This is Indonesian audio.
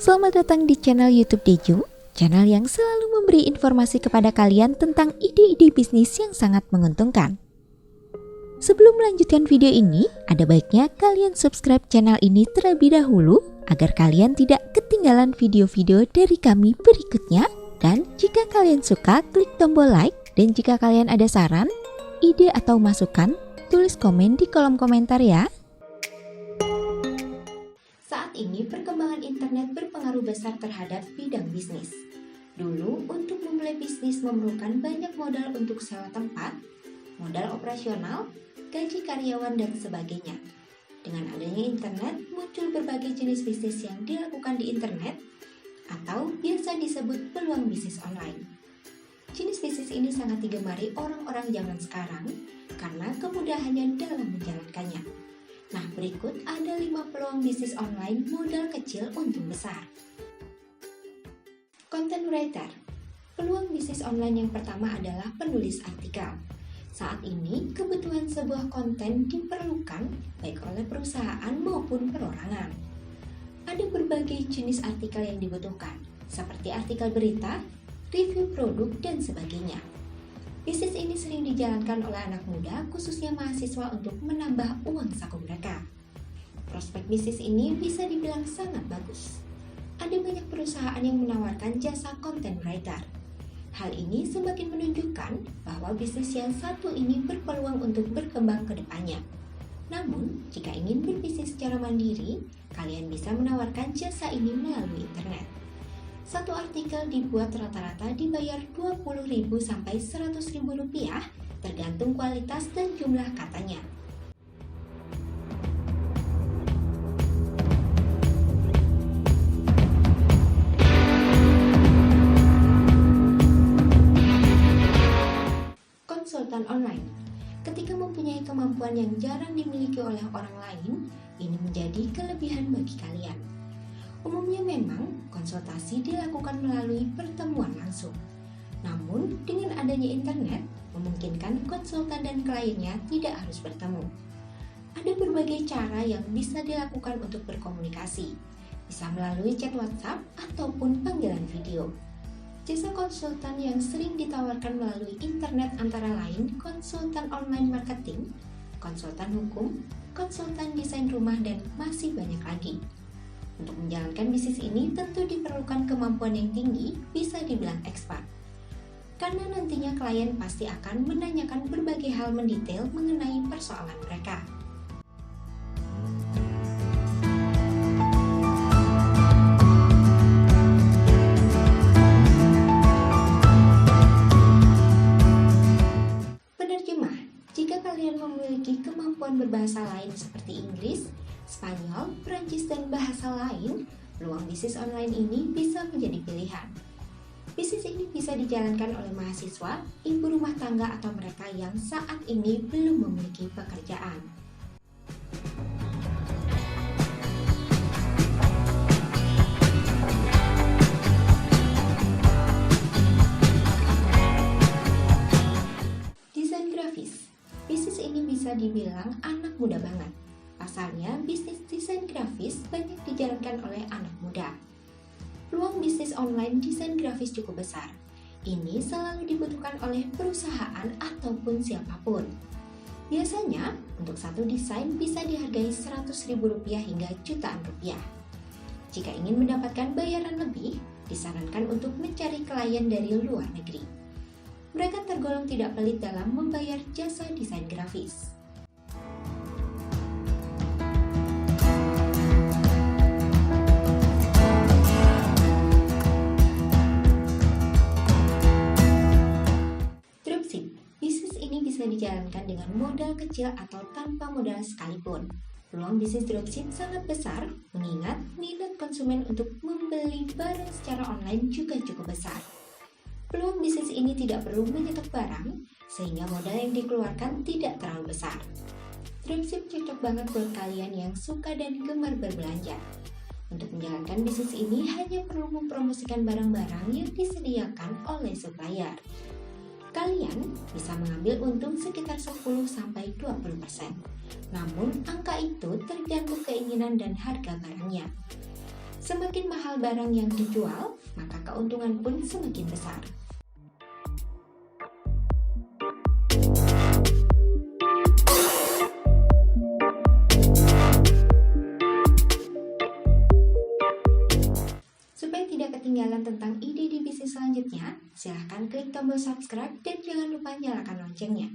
selamat datang di channel YouTube Dejung, channel yang selalu memberi informasi kepada kalian tentang ide-ide bisnis yang sangat menguntungkan. Sebelum melanjutkan video ini, ada baiknya kalian subscribe channel ini terlebih dahulu agar kalian tidak ketinggalan video-video dari kami berikutnya. Dan jika kalian suka, klik tombol like, dan jika kalian ada saran, ide atau masukan, tulis komen di kolom komentar ya. Saat ini perkembangan internet berpengaruh besar terhadap bidang bisnis. Dulu, untuk memulai bisnis memerlukan banyak modal untuk sewa tempat, modal operasional, gaji karyawan, dan sebagainya. Dengan adanya internet, muncul berbagai jenis bisnis yang dilakukan di internet atau biasa disebut peluang bisnis online. Jenis bisnis ini sangat digemari orang-orang zaman sekarang karena kemudahannya dalam menjalankannya. Nah, berikut ada 5 peluang bisnis online modal kecil untung besar. Content writer. Peluang bisnis online yang pertama adalah penulis artikel. Saat ini, kebutuhan sebuah konten diperlukan baik oleh perusahaan maupun perorangan. Ada berbagai jenis artikel yang dibutuhkan, seperti artikel berita, review produk, dan sebagainya. Bisnis ini sering dijalankan oleh anak muda, khususnya mahasiswa, untuk menambah uang saku mereka. Prospek bisnis ini bisa dibilang sangat bagus. Ada banyak perusahaan yang menawarkan jasa content writer. Hal ini semakin menunjukkan bahwa bisnis yang satu ini berpeluang untuk berkembang ke depannya. Namun, jika ingin berbisnis secara mandiri, kalian bisa menawarkan jasa ini melalui internet. Satu artikel dibuat rata-rata dibayar Rp20.000 sampai Rp100.000, tergantung kualitas dan jumlah katanya. Konsultan online. Ketika mempunyai kemampuan yang jarang dimiliki oleh orang lain, ini menjadi kelebihan bagi kalian. Umumnya memang konsultasi dilakukan melalui pertemuan langsung. Namun, dengan adanya internet, memungkinkan konsultan dan kliennya tidak harus bertemu. Ada berbagai cara yang bisa dilakukan untuk berkomunikasi, bisa melalui chat WhatsApp ataupun panggilan video. Jasa konsultan yang sering ditawarkan melalui internet antara lain konsultan online marketing, konsultan hukum, konsultan desain rumah, dan masih banyak lagi. Untuk menjalankan bisnis ini tentu diperlukan kemampuan yang tinggi, bisa dibilang expert. Karena nantinya klien pasti akan menanyakan berbagai hal mendetail mengenai persoalan mereka. Penerjemah. Jika kalian memiliki kemampuan berbahasa lain seperti Inggris, Spanyol, Prancis, dan bahasa lain, peluang bisnis online ini bisa menjadi pilihan. Bisnis ini bisa dijalankan oleh mahasiswa, ibu rumah tangga, atau mereka yang saat ini belum memiliki pekerjaan. Desain grafis. Bisnis ini bisa dibilang anak muda banget. Pasalnya, bisnis desain grafis banyak dijalankan oleh anak muda. Peluang bisnis online desain grafis cukup besar. Ini selalu dibutuhkan oleh perusahaan ataupun siapapun. Biasanya, untuk satu desain bisa dihargai Rp100.000 hingga jutaan rupiah. Jika ingin mendapatkan bayaran lebih, disarankan untuk mencari klien dari luar negeri. Mereka tergolong tidak pelit dalam membayar jasa desain grafis. Dijalankan dengan modal kecil atau tanpa modal sekalipun. Peluang bisnis dropship sangat besar, mengingat minat konsumen untuk membeli barang secara online juga cukup besar. Peluang bisnis ini tidak perlu menyetok barang, sehingga modal yang dikeluarkan tidak terlalu besar. Dropship cocok banget buat kalian yang suka dan gemar berbelanja. Untuk menjalankan bisnis ini hanya perlu mempromosikan barang-barang yang disediakan oleh supplier. Kalian bisa mengambil untung sekitar 10-20%. Namun, angka itu tergantung keinginan dan harga barangnya. Semakin mahal barang yang dijual, maka keuntungan pun semakin besar. Supaya tidak ketinggalan tentang ide-ide bisnis selanjutnya, silahkan klik tombol subscribe dan jangan lupa nyalakan loncengnya.